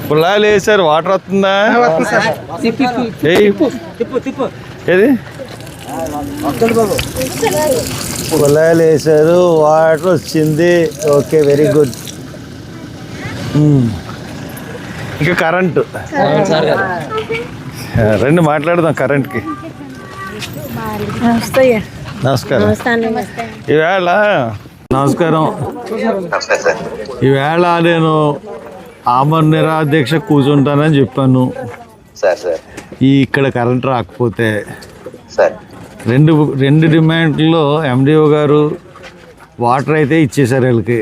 పుల్లాలు వేసారు, వాటర్ వస్తుందా? ఏది పుల్లాలు వేసారు, వాటర్ వచ్చింది. Okay, very good. ఇంకా కరెంటు రండి మాట్లాడదాం కరెంట్కి. నమస్కారం. ఈవేళ నమస్కారం. ఈవేళ నేను ఆమరణ నిరాదీక్ష కూర్చుంటానని చెప్పాను. ఇక్కడ కరెంట్ రాకపోతే రెండు డిమాండ్లో ఎండిఓ గారు వాటర్ అయితే ఇచ్చేసారు. వీళ్ళకి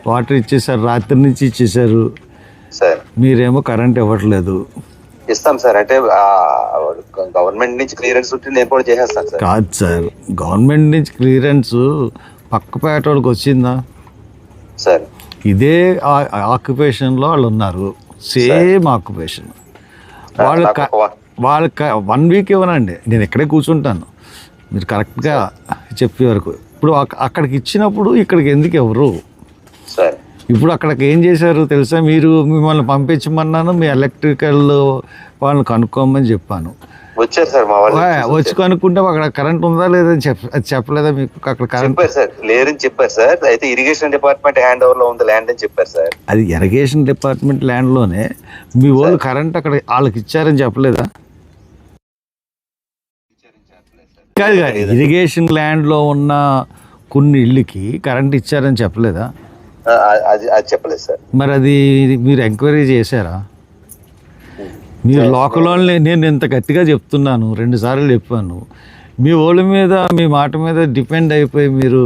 వాటర్ ఇచ్చేసారు, రాత్రి నుంచి ఇచ్చేసారు. మీరేమో కరెంట్ ఇవ్వట్లేదు. ఇస్తాం సార్, అంటే గవర్నమెంట్ నుంచి క్లియరెన్స్ ఉంటే నేను కూడా చేసేస్తాను సార్. కాదు సార్, గవర్నమెంట్ నుంచి క్లియరెన్స్ పక్కపేట వాళ్ళకి వచ్చిందా సార్? ఇదే ఆక్యుపేషన్లో వాళ్ళు ఉన్నారు, సేమ్ ఆక్యుపేషన్. వాళ్ళకి 1 వీక్ ఇవ్వనండి, నేను ఇక్కడే కూర్చుంటాను మీరు కరెక్ట్గా చెప్పే వరకు. ఇప్పుడు అక్కడికి ఇచ్చినప్పుడు ఇక్కడికి ఎందుకు ఎవరు సార్? ఇప్పుడు అక్కడికి ఏం చేశారు తెలుసా? మిమ్మల్ని పంపించమన్నాను, మీ ఎలక్ట్రికల్ వాళ్ళని కనుక్కోమని చెప్పాను. వచ్చారు సార్ మా వాళ్ళు, వచ్చి కనుక్కుంటే అక్కడ కరెంట్ ఉందా లేదని చెప్పలేదా మీకు? అక్కడ కరెంట్ సార్ లేరని చెప్పారు సార్. అయితే ఇరిగేషన్ డిపార్ట్మెంట్ హ్యాండ్ ఓవర్ లో ఉంది ల్యాండ్ అని చెప్పారు సార్. అది ఇరిగేషన్ డిపార్ట్మెంట్ ల్యాండ్ లోనే మీ వాళ్ళు కరెంట్ అక్కడ వాళ్ళకి ఇచ్చారని చెప్పలేదా? కాదు కాదు, ఇరిగేషన్ ల్యాండ్ లో ఉన్న కొన్ని ఇళ్ళకి కరెంట్ ఇచ్చారని చెప్పలేదా? అది చెప్పలేదు సార్. మరి అది మీరు ఎంక్వైరీ చేశారా? మీరు లోకల్ వాళ్ళని నేను ఇంత గట్టిగా చెప్తున్నాను, 2 సార్లు చెప్పాను. మీ వాళ్ళ మీద, మీ మాట మీద డిపెండ్ అయిపోయి మీరు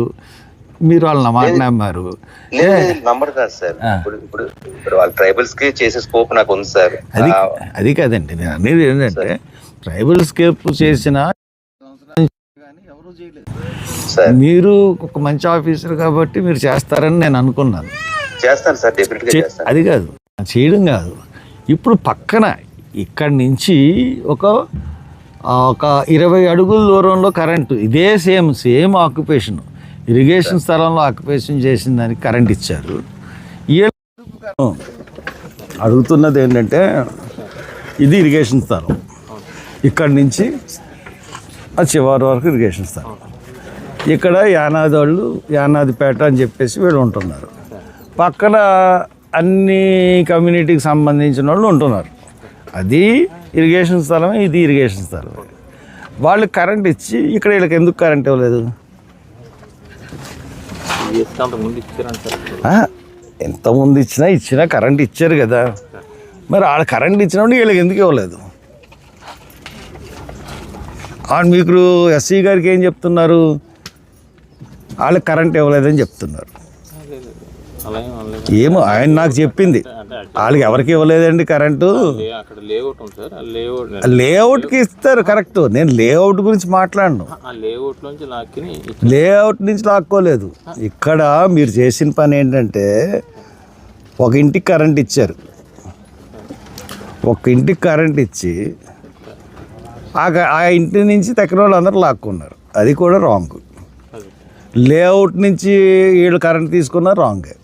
వాళ్ళ మాట నమ్మారు. నమ్మరు కాదు సార్. ఇప్పుడు వాళ్ళ ట్రైబల్స్ కి చేసే స్కోప్ నాకు ఉంది సార్. అది కాదండి, నేను అనేది ఏంటంటే ట్రైబల్ స్కేప్ చేసిన ఎవరు చేయలేదు. మీరు ఒక మంచి ఆఫీసర్ కాబట్టి మీరు చేస్తారని నేను అనుకున్నాను. చేస్తాను సార్, డెఫినెట్గా చేస్తాను. అది కాదు, చేయడం కాదు. ఇప్పుడు పక్కన ఇక్కడి నుంచి ఒక 20 అడుగుల దూరంలో కరెంటు, ఇదే సేమ్ ఆక్యుపేషన్, ఇరిగేషన్ స్థలంలో ఆక్యుపేషన్ చేసిన దానికి కరెంట్ ఇచ్చారు. అడుగుతున్నది ఏంటంటే, ఇది ఇరిగేషన్ స్థలం, ఇక్కడి నుంచి ఆ చివరి వరకు ఇరిగేషన్ స్థలం. ఇక్కడ యానాది వాళ్ళు, యానాదిపేట అని చెప్పేసి వీళ్ళు ఉంటున్నారు. పక్కన అన్ని కమ్యూనిటీకి సంబంధించిన వాళ్ళు ఉంటున్నారు. అది ఇరిగేషన్ స్థలమే, ఇది ఇరిగేషన్ స్థలమే. వాళ్ళు కరెంట్ ఇచ్చి ఇక్కడ వీళ్ళకి ఎందుకు కరెంట్ ఇవ్వలేదు? ఎంతమంది ఇచ్చినా కరెంట్ ఇచ్చారు కదా, మరి వాళ్ళ కరెంట్ ఇచ్చినప్పుడు వీళ్ళకి ఎందుకు ఇవ్వలేదు? మీకు ఎస్సీ గారికి ఏం చెప్తున్నారు? వాళ్ళకి కరెంట్ ఇవ్వలేదని చెప్తున్నారు. ఏమో ఆయన నాకు చెప్పింది, వాళ్ళకి ఎవరికి ఇవ్వలేదండి కరెంటు. లేఅవుట్కి ఇస్తారు, కరెక్ట్. నేను లేఅవుట్ గురించి మాట్లాడను, లేఅవుట్ నుంచి లాక్కోలేదు. ఇక్కడ మీరు చేసిన పని ఏంటంటే, ఒక ఇంటికి కరెంట్ ఇచ్చారు, ఒక ఇంటికి కరెంట్ ఇచ్చి ఆ ఇంటి నుంచి తక్కిన వాళ్ళు అందరూ లాక్కున్నారు. అది కూడా రాంగ్. లేఅవుట్ నుంచి వీళ్ళు కరెంట్ తీసుకున్నారు, రాంగే.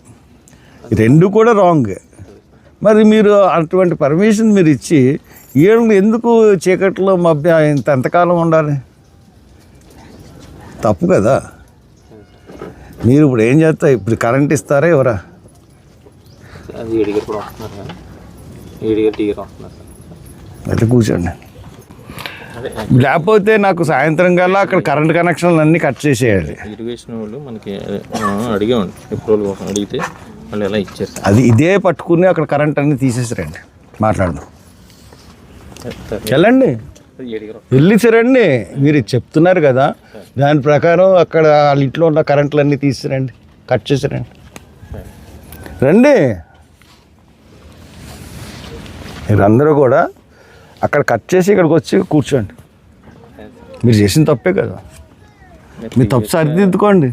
2 కూడా రాంగే. మరి మీరు అటువంటి పర్మిషన్ మీరు ఇచ్చి వీళ్ళని ఎందుకు చీకట్లో మధ్య ఎంతకాలం ఉండాలి? తప్పు కదా. మీరు ఇప్పుడు ఏం చేస్తారు? ఇప్పుడు కరెంట్ ఇస్తారా ఎవరా? అయితే కూర్చోండి. లేకపోతే నాకు సాయంత్రం కల్లా అక్కడ కరెంట్ కనెక్షన్లు అన్నీ కట్ చేసేయాలి. ఇరిగేషన్ వాళ్ళు మనకి అడిగామండి, ఎప్రూవల్ కోసం అడిగితే వాళ్ళు ఎలా ఇచ్చారు? అది ఇదే పట్టుకుని అక్కడ కరెంట్ అన్ని తీసేసారండి. మాట్లాడదాం, వెళ్ళండి, వెళ్ళిసారండి. మీరు చెప్తున్నారు కదా, దాని ప్రకారం అక్కడ వాళ్ళ ఇంట్లో ఉన్న కరెంట్లు అన్నీ తీసిరండి, కట్ చేసారండి. రండి, మీరందరూ కూడా అక్కడ కట్ చేసి ఇక్కడికి వచ్చి కూర్చోండి. మీరు చేసిన తప్పే కదా, మీ తప్పు సరిదిద్దుకోండి.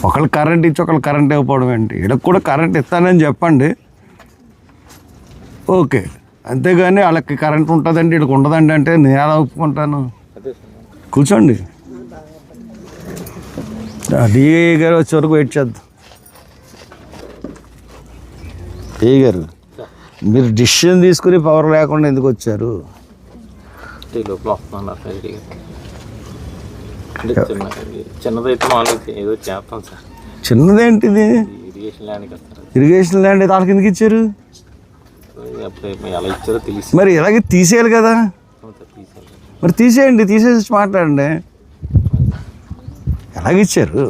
ఒకళ్ళు కరెంట్ ఇచ్చి ఒకళ్ళు కరెంట్ ఇవ్వకపోవడం ఏంటి? ఇక్కడికి కూడా కరెంట్ ఇస్తానని చెప్పండి, ఓకే. అంతేగాని వాళ్ళకి కరెంట్ ఉంటుందండి ఇక్కడికి ఉండదండి అంటే నేను ఎలా ఒప్పుకుంటాను? కూర్చోండి. డిఏ గారు వచ్చే వరకు వెయిట్ చేద్దాం. ఏ గారు మీరు డిసిషన్ తీసుకుని పవర్ లేకుండా ఎందుకు వచ్చారు? లోపల వస్తున్నారు చిన్నదైతే మామూలుగా ఏదో చేస్తాం సార్. చిన్నదేంటిది? ఇరిగేషన్ ల్యాండ్కి వస్తారు. ఇరిగేషన్ ల్యాండ్ వాళ్ళకి ఎందుకు ఇచ్చారు? అప్పుడు ఎలా ఇచ్చారో తెలిసి మరి ఇలాగే తీసేయాలి కదా. మరి తీసేయండి, తీసేసి మాట్లాడండి. ఎలాగిచ్చారు?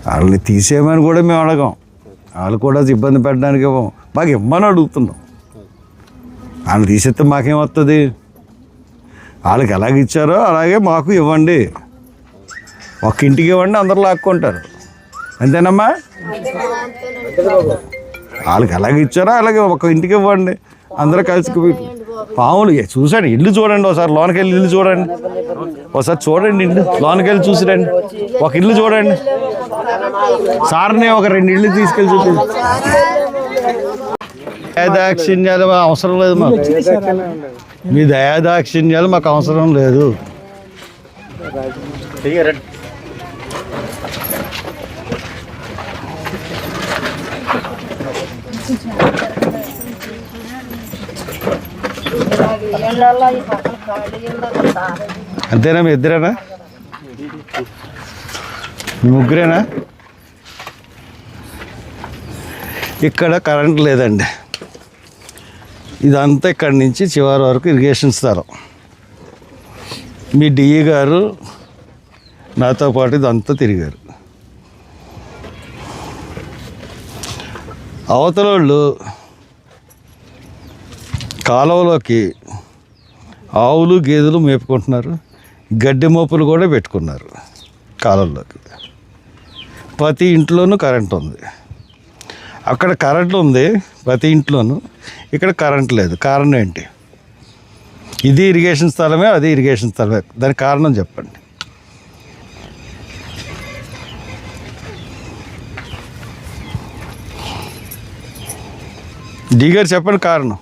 వాళ్ళని తీసేయమని కూడా మేము అడగాం. వాళ్ళు కూడా ఇబ్బంది పెట్టడానికి ఇవ్వం. మాకు ఇవ్వమని అడుగుతున్నాం. వాళ్ళు తీసేస్తే మాకేమవుతుంది? వాళ్ళకి ఎలాగ ఇచ్చారో అలాగే మాకు ఇవ్వండి. ఒక ఇంటికి ఇవ్వండి, అందరు లాక్కుంటారు. అంతేనమ్మా? వాళ్ళకి ఎలాగ ఇచ్చారో అలాగే ఒక ఇంటికి ఇవ్వండి, అందరూ కలిసి. పాములు చూసాడు, ఇల్లు చూడండి ఒకసారి, లోనికి వెళ్ళి ఇల్లు చూడండి ఒకసారి, చూడండి ఇల్లు లోనికి వెళ్ళి చూసిరండి. ఒక ఇల్లు చూడండి సార్ని, ఒక 2 ఇళ్ళు తీసుకెళ్ళి చూడండి. దయాదాక్షిణ్యాలు అవసరం లేదు మాకు. మీ దయాదాక్షిణ్యాలు మాకు అవసరం లేదు. అంతేనా? మీ ఇద్దరేనా? మీ ముగ్గురేనా? ఇక్కడ కరెంట్ లేదండి. ఇదంతా ఇక్కడి నుంచి చివరి వరకు ఇరిగేషన్ స్థలం. మీ డిఈ గారు నాతో పాటు ఇదంతా తిరిగారు. అవతల వాళ్ళు కాలువలోకి ఆవులు గేదెలు మేపుకుంటున్నారు, గడ్డి మోపులు కూడా పెట్టుకున్నారు కాలువలోకి. ప్రతి ఇంట్లోనూ కరెంట్ ఉంది. అక్కడ కరెంట్ ఉంది ప్రతి ఇంట్లోనూ, ఇక్కడ కరెంట్ లేదు. కారణం ఏంటి? ఇది ఇరిగేషన్ స్థలమే, అది ఇరిగేషన్ స్థలమే. దానికి కారణం చెప్పండి. డి గారు చెప్పండి కారణం.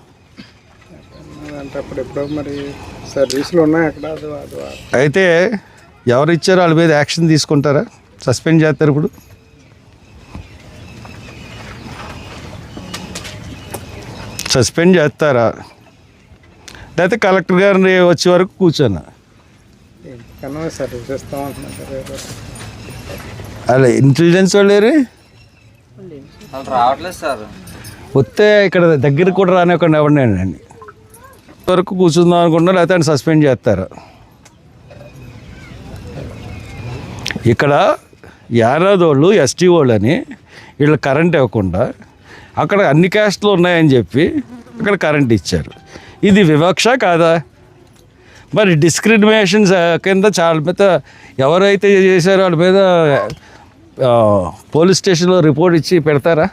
అయితే ఎవరు ఇచ్చారో వాళ్ళ మీద యాక్షన్ తీసుకుంటారా? సస్పెండ్ చేస్తారు ఇప్పుడు? సస్పెండ్ చేస్తారా? లేకపోతే కలెక్టర్ గారిని వచ్చే వరకు కూర్చోనా? అలా ఇంటెలిజెన్స్ వాళ్ళు రావట్లేదు సార్. వస్తే ఇక్కడ దగ్గర కూడా రానివ్వకుండా ఎవరినండి వరకు కూర్చుందాం అనుకుంటున్నా, లేకపోతే ఆయన సస్పెండ్ చేస్తారు. ఇక్కడ యానాదోళ్ళు ఎస్టీ వాళ్ళు అని వీళ్ళు కరెంట్ ఇవ్వకుండా అక్కడ అన్ని క్యాస్ట్లు ఉన్నాయని చెప్పి అక్కడ కరెంట్ ఇచ్చారు. ఇది వివక్ష కాదా? మరి డిస్క్రిమినేషన్స్ కింద చాలా మీద ఎవరైతే చేశారో వాళ్ళ మీద పోలీస్ స్టేషన్లో రిపోర్ట్ ఇచ్చి పెడతారా?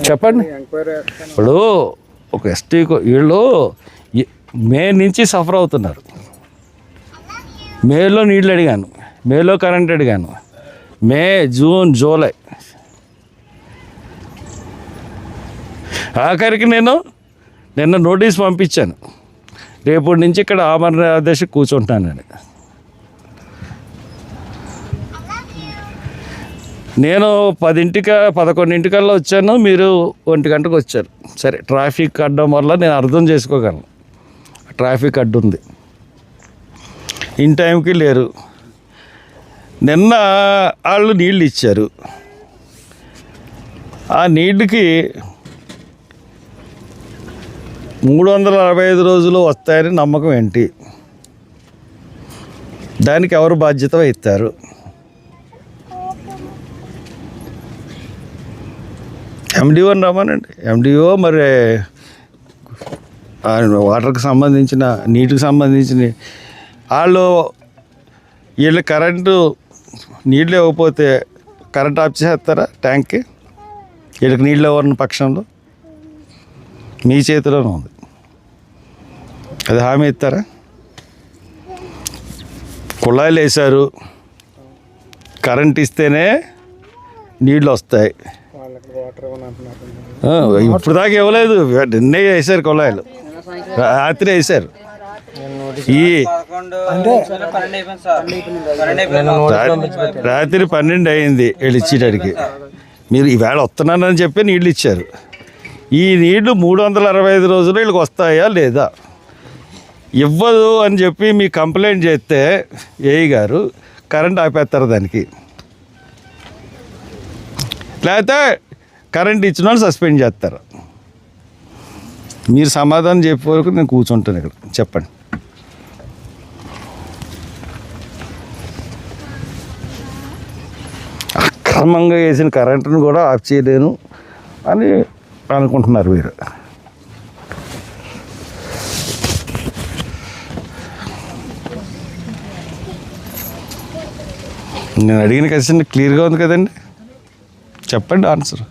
చెప్పండి. ఇప్పుడు ఒక ఎస్టీ వీళ్ళు మే నుంచి సఫర్ అవుతున్నారు. మేలో నీళ్ళు అడిగాను, మేలో కరెంట్ అడిగాను, మే, జూన్, జూలై, ఆఖరికి నేను నిన్న నోటీస్ పంపించాను, రేపటి నుంచి ఇక్కడ ఆమరణ ఆదేశం కూర్చుంటానని. నేను 11:00 వచ్చాను, మీరు 1 గంటకు వచ్చారు. సరే, ట్రాఫిక్ అడ్డం వల్ల నేను అర్థం చేసుకోగలను. ట్రాఫిక్ అడ్డు ఉంది, ఇన్ టైంకి లేరు. నిన్న వాళ్ళు నీళ్ళు ఇచ్చారు. ఆ నీళ్ళకి 365 రోజులు వస్తాయని నమ్మకం ఏంటి? దానికి ఎవరు బాధ్యత వహిస్తారు? ఎండిఓని రమ్మనండి. ఎండిఓ మరి వాటర్కి సంబంధించిన, నీటికి సంబంధించిన వీళ్ళు కరెంటు నీళ్ళు ఇవ్వకపోతే కరెంట్ ఆఫ్ చేస్తారా ట్యాంక్కి? వీళ్ళకి నీళ్ళు ఇవ్వని పక్షంలో మీ చేతిలోనే ఉంది. అది హామీ ఇస్తారా? కుళాయిలు వేశారు, కరెంట్ ఇస్తేనే నీళ్ళు వస్తాయి. ఇప్పుడు దాకా ఇవ్వలేదు, నిన్నే వేసారు కుళాయిలు, రాత్రి వేసారు. ఈ రాత్రి 12 అయింది వీళ్ళు ఇచ్చేటానికి. మీరు ఈవేళ వస్తున్నానని చెప్పి నీళ్ళు ఇచ్చారు. ఈ నీళ్లు 365 రోజులు వీళ్ళకి వస్తాయా లేదా? ఇవ్వదు అని చెప్పి మీ కంప్లైంట్ చేస్తే ఏఈ గారు కరెంట్ ఆపేస్తారు దానికి, లేకపోతే కరెంట్ ఇచ్చిన వాళ్ళు సస్పెండ్ చేస్తారు. మీరు సమాధానం చెప్పే వరకు నేను కూర్చుంటాను ఇక్కడ. చెప్పండి. అక్రమంగా వేసిన కరెంటును కూడా ఆఫ్ చేయలేను అని అనుకుంటున్నారు మీరు. నేను అడిగిన క్వశ్చన్ క్లియర్గా ఉంది కదండి, చెప్పండి ఆన్సర్.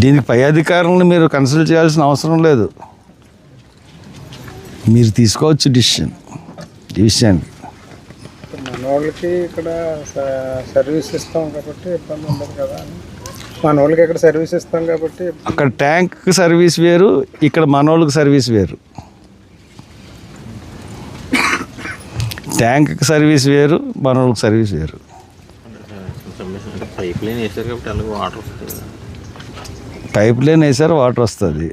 దీనికి పై అధికారులను మీరు కన్సల్ట్ చేయాల్సిన అవసరం లేదు, మీరు తీసుకోవచ్చు డిసిషన్. మన వాళ్ళకి ఇక్కడ సర్వీస్ ఇస్తాం కాబట్టి ఇబ్బంది ఉండదు కదా. మన వాళ్ళకి ఇక్కడ సర్వీస్ ఇస్తాం కాబట్టి అక్కడ ట్యాంక్ సర్వీస్ వేరు, ఇక్కడ మనోళ్ళకి సర్వీస్ వేరు. ట్యాంక్ సర్వీస్ వేరు, మనోళ్ళకి సర్వీస్ వేరు. పైప్ లైన్ వేసారు కాబట్టి అలాగే వాటర్ వస్తుంది. పైప్ లైన్ వేసారు, వాటర్ వస్తుంది.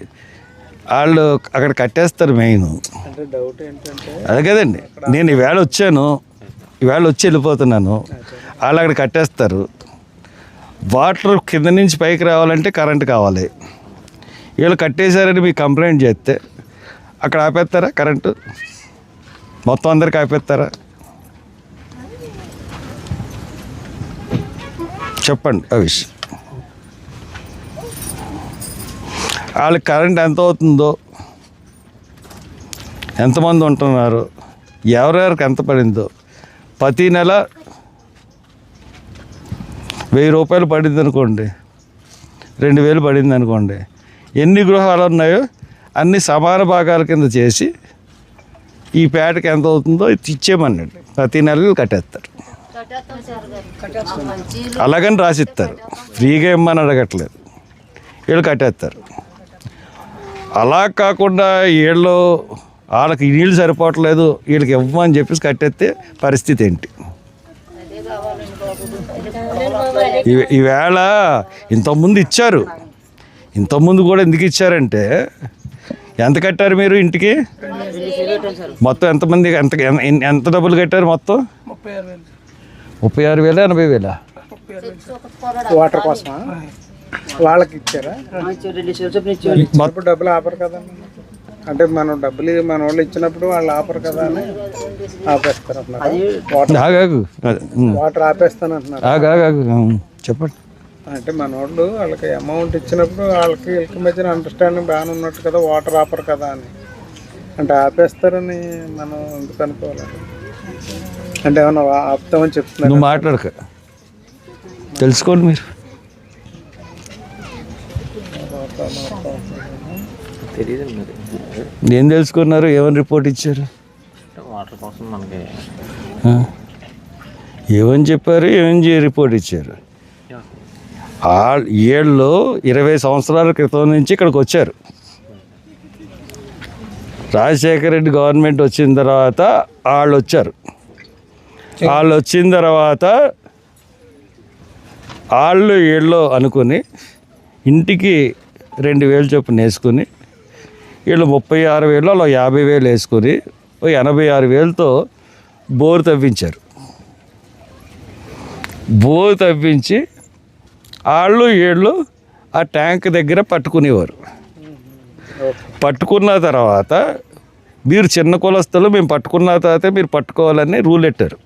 వాళ్ళు అక్కడ కట్టేస్తారు మెయిన్. అంటే డౌట్ ఏంటంటే అదే కదండి, నేను ఈవేళ వచ్చి వెళ్ళిపోతున్నాను, వాళ్ళు అక్కడ కట్టేస్తారు. వాటర్ కింద నుంచి పైకి రావాలంటే కరెంట్ కావాలి. వీళ్ళు కట్టేశారని మీకు కంప్లైంట్ చేస్తే అక్కడ ఆపేస్తారా కరెంటు? మొత్తం అందరికి ఆపేస్తారా? చెప్పండి అవిష్. వాళ్ళకి కరెంట్ ఎంత అవుతుందో, ఎంతమంది ఉంటున్నారు, ఎవరెవరికి ఎంత పడిందో, ప్రతి నెల 1000 రూపాయలు పడింది అనుకోండి, 2000 పడింది అనుకోండి, ఎన్ని గృహాలు ఉన్నాయో అన్ని సమాన భాగాల కింద చేసి ఈ పేటకి ఎంత అవుతుందో ఇచ్చేయమన్నాడు. ప్రతి నెల కట్టేస్తారు. అలాగని రాసిస్తారు, ఫ్రీగా ఇమ్మని అడగట్లేదు, వీళ్ళు కట్టేస్తారు. అలా కాకుండా వాళ్ళకి నీళ్ళు సరిపోవట్లేదు వీళ్ళకి ఇవ్వమని చెప్పేసి కట్టేస్తే పరిస్థితి ఏంటి? ఈవేళ ఇంతకుముందు ఇచ్చారు, ఇంతకుముందు కూడా ఎందుకు ఇచ్చారంటే, ఎంత కట్టారు మీరు ఇంటికి? మొత్తం ఎంతమంది ఎంత డబ్బులు కట్టారు? మొత్తం 36,000 80,000 వాటర్ కోసమా వాళ్ళకి ఇచ్చారా? మొత్తం డబ్బులు ఆపరు కదా. అంటే మన వాళ్ళు ఇచ్చినప్పుడు వాళ్ళు ఆపరు కదా అని ఆపేస్తారు అంటున్నారు. వాటర్ ఆపేస్తాను అంటున్నారు. చెప్పండి. అంటే మన వాళ్ళకి అమౌంట్ ఇచ్చినప్పుడు వాళ్ళకి మధ్యన అండర్స్టాండింగ్ బాగానే ఉన్నట్టు కదా, వాటర్ ఆపరు కదా అని. అంటే ఆపేస్తారని మనం ఎందుకు అనుకోవాలి? అంటే ఏమన్నా ఆపుతామని చెప్తున్నారు. నువ్వు మాట్లాడక, తెలుసుకోండి మీరు. ఏం తెలుసుకున్నారు? ఏమని రిపోర్ట్ ఇచ్చారు? వాటర్ కోసం మనకి ఏమని చెప్పారు? ఏమని రిపోర్ట్ ఇచ్చారు? ఏళ్ళు 20 సంవత్సరాల క్రితం నుంచి ఇక్కడికి వచ్చారు. రాజశేఖర రెడ్డి గవర్నమెంట్ వచ్చిన తర్వాత వాళ్ళు వచ్చారు. వాళ్ళు వచ్చిన తర్వాత వీళ్ళు అనుకుని ఇంటికి 2,000 చొప్పున వేసుకుని, వీళ్ళు 36,000 అలా 50,000 వేసుకొని 86,000తో బోరు తవ్వించారు. బోరు తవ్వించి వీళ్ళు ఆ ట్యాంక్ దగ్గర పట్టుకునేవారు. పట్టుకున్న తర్వాత మీరు చిన్న కులస్తులు, మేము పట్టుకున్న తర్వాత మీరు పట్టుకోవాలని రూల్ పెట్టారు.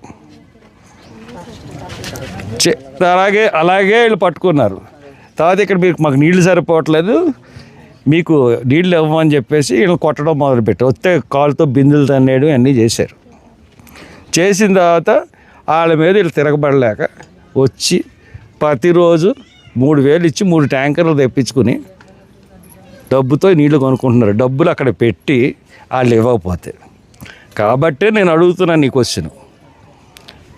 అలాగే వీళ్ళు పట్టుకున్నారు. తర్వాత ఇక్కడ మాకు నీళ్లు సరిపోవట్లేదు, మీకు నీళ్ళు ఇవ్వమని చెప్పేసి వీళ్ళు కొట్టడం మొదలుపెట్టారు. వస్తే కాలుతో బిందులు తన్నేయడం అన్నీ చేశారు. చేసిన తర్వాత వాళ్ళ మీద వీళ్ళు తిరగబడలేక వచ్చి ప్రతిరోజు 3,000 ఇచ్చి 3 ట్యాంకర్లు తెప్పించుకుని డబ్బుతో నీళ్లు కొనుక్కుంటున్నారు. డబ్బులు అక్కడ పెట్టి వాళ్ళు ఇవ్వకపోతే. కాబట్టి నేను అడుగుతున్నాను నీ క్వశ్చన్.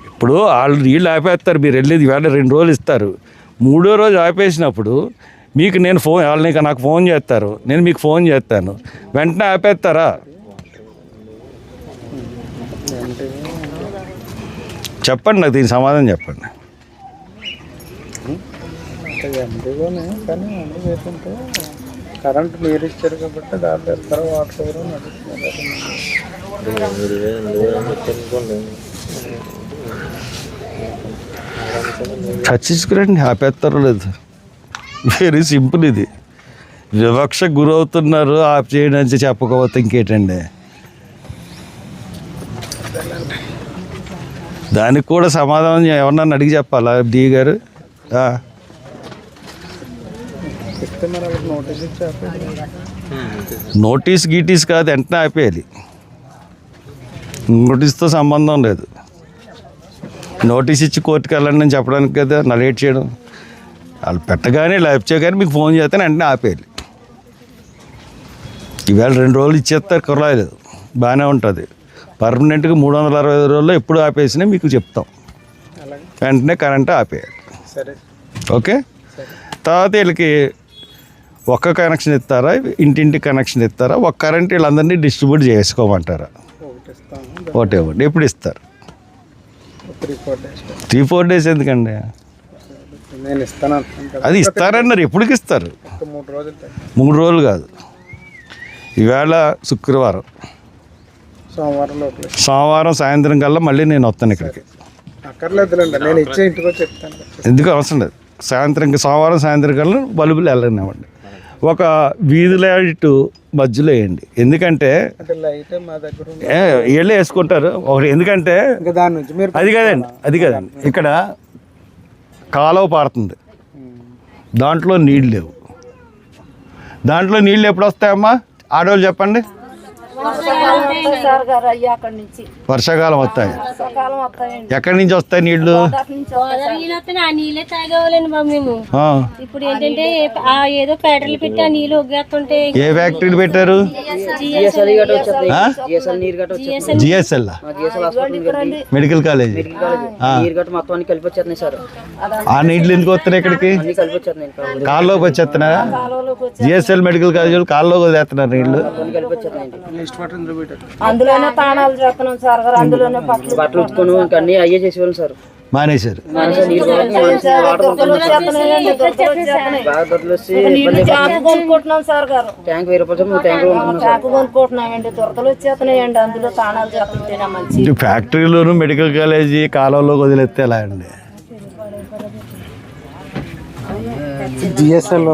ఇప్పుడు వాళ్ళు నీళ్ళు ఆపేస్తారు, మీరు వెళ్ళేది వేళ 2 రోజులు ఇస్తారు, మూడో రోజు ఆపేసినప్పుడు మీకు నేను నాకు ఫోన్ చేస్తారు, నేను మీకు ఫోన్ చేస్తాను, వెంటనే ఆపేస్తారా? చెప్పండి, నాకు దీనికి సమాధానం చెప్పండి. ఎంపీగానే కానీ అందరూ ఏంటంటే కరెంట్ మీరు ఇచ్చారు కాబట్టి దాంట్లో ఇస్తారు, వాటర్ ఎవరో నడుస్తున్నారు. చర్చించుకురండి, ఆపేస్తారో లేదు. Very simple. ఇది వివక్ష గురవుతున్నారు, ఆప్ చేయడానికి చెప్పకపోతే ఇంకేటండి. దానికి కూడా సమాధానం ఎవరన్నా అడిగి చెప్పాలా డి గారు? చెప్తే మరి వాళ్ళకి నోటీస్ ఇచ్చి నోటీస్ గీటీస్ కాదు, వెంటనే ఆపేయాలి. నోటీస్తో సంబంధం లేదు. నోటీస్ ఇచ్చి కోర్టుకు వెళ్ళండి అని చెప్పడానికి కదా నా లేట్ చేయడం. వాళ్ళు పెట్టగానే లైఫ్ చేయగానే మీకు ఫోన్ చేస్తే వెంటనే ఆపేయాలి. ఈవేళ 2 రోజులు ఇచ్చేస్తారు, కుర్రాలేదు, బాగానే ఉంటుంది. పర్మనెంట్గా 365 రోజుల్లో ఎప్పుడు ఆపేసినా మీకు చెప్తాం. వెంటనే కరెంటు ఆపేయాలి. సరే, ఓకే. తర్వాత వీళ్ళకి ఒక్క కనెక్షన్ ఇస్తారా, ఇంటింటి కనెక్షన్ ఇస్తారా, ఒక కరెంట్ వీళ్ళందరినీ డిస్ట్రిబ్యూట్ చేసుకోమంటారా? ఒకటి ఇస్తాము, ఒకటి ఇవ్వండి. ఎప్పుడు ఇస్తారు? 3-4 days. 3-4 days ఎందుకండి? నేను ఇస్తాను అంటున్నాను కదా. అది ఇస్తారన్నారు, ఎప్పటికి ఇస్తారు? 3 రోజులు 3 రోజులు కాదు. ఈవేళ శుక్రవారం, సోమవారం లోపల సోమవారం సాయంత్రం కల్లా మళ్ళీ నేను వస్తాను ఇక్కడికి. అక్కర్లేదులేండి, నేను ఇచ్చే ఇంటికి వచ్చి చెప్తాను. ఎందుకు అవసరం లేదు. సోమవారం సాయంత్రం కల్లా బల్బులు వెళ్ళనివ్వండి. ఒక వీధి లైట్ మధ్యలో వేయండి. ఎందుకంటే అంటే లైట్ మా దగ్గర ఉంది. వీళ్ళే వేసుకుంటారు ఒకటి. ఎందుకంటే ఇంకా దాని నుంచి మీరు అది కాదండి, ఇక్కడ కాలువ పారుతుంది, దాంట్లో నీళ్ళు లేవు. దాంట్లో నీళ్ళు ఎప్పుడు వస్తాయమ్మా ఆడవాళ్ళు చెప్పండి? వర్షాకాలం వస్తాయి. ఎక్కడి నుంచి వస్తాయి నీళ్లు? ఇప్పుడు ఏంటంటే ఏదో ఫ్యాక్టరీలు పెట్టి ఆ నీళ్ళు ఒగ్గేస్తుంటే. ఏ ఫ్యాక్టరీలు పెట్టారు? GSL medical college. ఆ నీళ్లు ఎందుకు వస్తున్నాయి ఇక్కడికి? కాల్లోకి వచ్చేస్తున్నారా? జిఎస్ఎల్ మెడికల్ కాలేజ్ కాల్లోకి వదిలేస్తున్నారు నీళ్లు. అందులోనే తాళాలు చేస్తున్నాం సార్ గారు, అందులోనే బట్టలు ఉతుకొని ఇంకా అన్ని అయ్యే చేసేవాళ్ళు సార్. మానేశారు. కొనుక్కుంటున్నాం సార్ గారు, ట్యాంక్ 1000 రూపాయలు ట్యాంక్ కొనుక్కుంటున్నామండి. దొరకలు వచ్చేస్తున్నాయండి, అందులో తాళాలు చేస్తుంటేనే మంచి. ఫ్యాక్టరీలోను మెడికల్ కాలేజీ కాలువలోకి వదిలేస్తే ఎలా అండి? జిఎస్ఎల్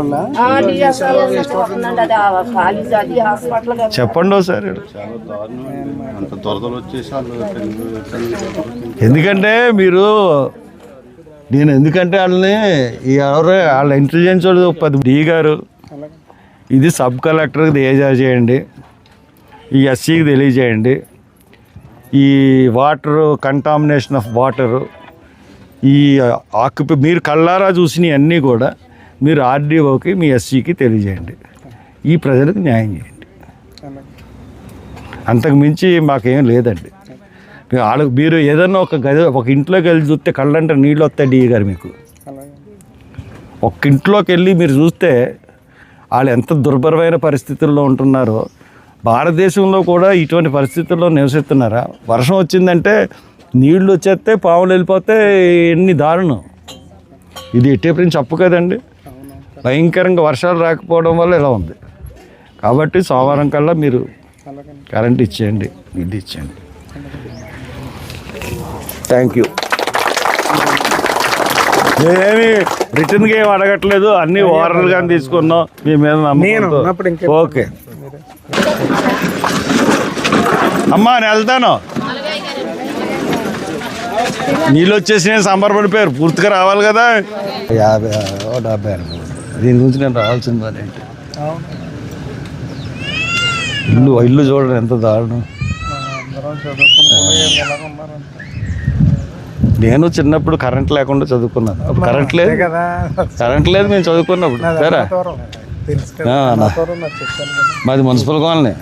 చెప్పండి ఒకసారి. ఎందుకంటే నేను ఎందుకంటే వాళ్ళని వాళ్ళ ఇంటెలిజెన్స్ వాళ్ళు 10 డి గారు ఇది సబ్ కలెక్టర్కి తెలియజేయండి, ఈ ఎస్సీకి తెలియజేయండి, ఈ వాటర్ కంటామినేషన్ ఆఫ్ వాటరు, ఈ మీరు కళ్ళారా చూసినవి అన్నీ కూడా మీరు ఆర్డీఓకి మీ ఎస్సీకి తెలియజేయండి. ఈ ప్రజలకు న్యాయం చేయండి. అంతకు మించి మాకేం లేదండి. మీరు ఏదన్నా ఒక ఇంట్లోకి వెళ్ళి చూస్తే కళ్ళంటే నీళ్ళు వస్తాయి డి గారు. మీకు ఒక ఇంట్లోకి వెళ్ళి మీరు చూస్తే వాళ్ళు ఎంత దుర్భరమైన పరిస్థితుల్లో ఉంటున్నారో. భారతదేశంలో కూడా ఇటువంటి పరిస్థితుల్లో నివసిస్తున్నారా? వర్షం వచ్చిందంటే నీళ్లు వచ్చేస్తే పాములు వెళ్ళిపోతే ఎన్ని దారుణం. ఇది ఎట్టేప్పుడు చెప్పు కదండి. భయంకరంగా వర్షాలు రాకపోవడం వల్ల ఇలా ఉంది. కాబట్టి సోమవారం కల్లా మీరు కరెంట్ ఇచ్చేయండి, ఇది ఇచ్చేయండి. Thank you. మేమేమి రిటర్న్గా ఏమి అడగట్లేదు, అన్నీ ఓవరాల్గానే తీసుకున్నాం మీ మీద నమ్మకం. ఓకే అమ్మా, నేను వెళ్తాను. నీళ్ళు వచ్చేసి సంబరపడిపోయారు, పూర్తిగా రావాలి కదా. 50-70 దీని గురించి నేను రావాల్సింది మరి ఏంటి? ఇల్లు చూడండి ఎంత దారుణం. నేను చిన్నప్పుడు కరెంట్ లేకుండా చదువుకున్నాను. అప్పుడు కరెంట్ లేదు మేము చదువుకున్నప్పుడు. సరే, మాది మున్సిపల్ కాలనీ.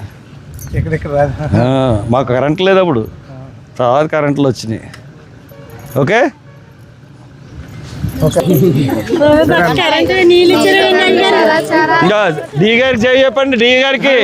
మాకు కరెంట్ లేదు అప్పుడు, తర్వాత కరెంట్లు వచ్చినాయి. ఓకే. కరెంట్ నీళ్ళు ఇచ్చారు ఇంకా డి గారికి చెప్పండి, డి గారికి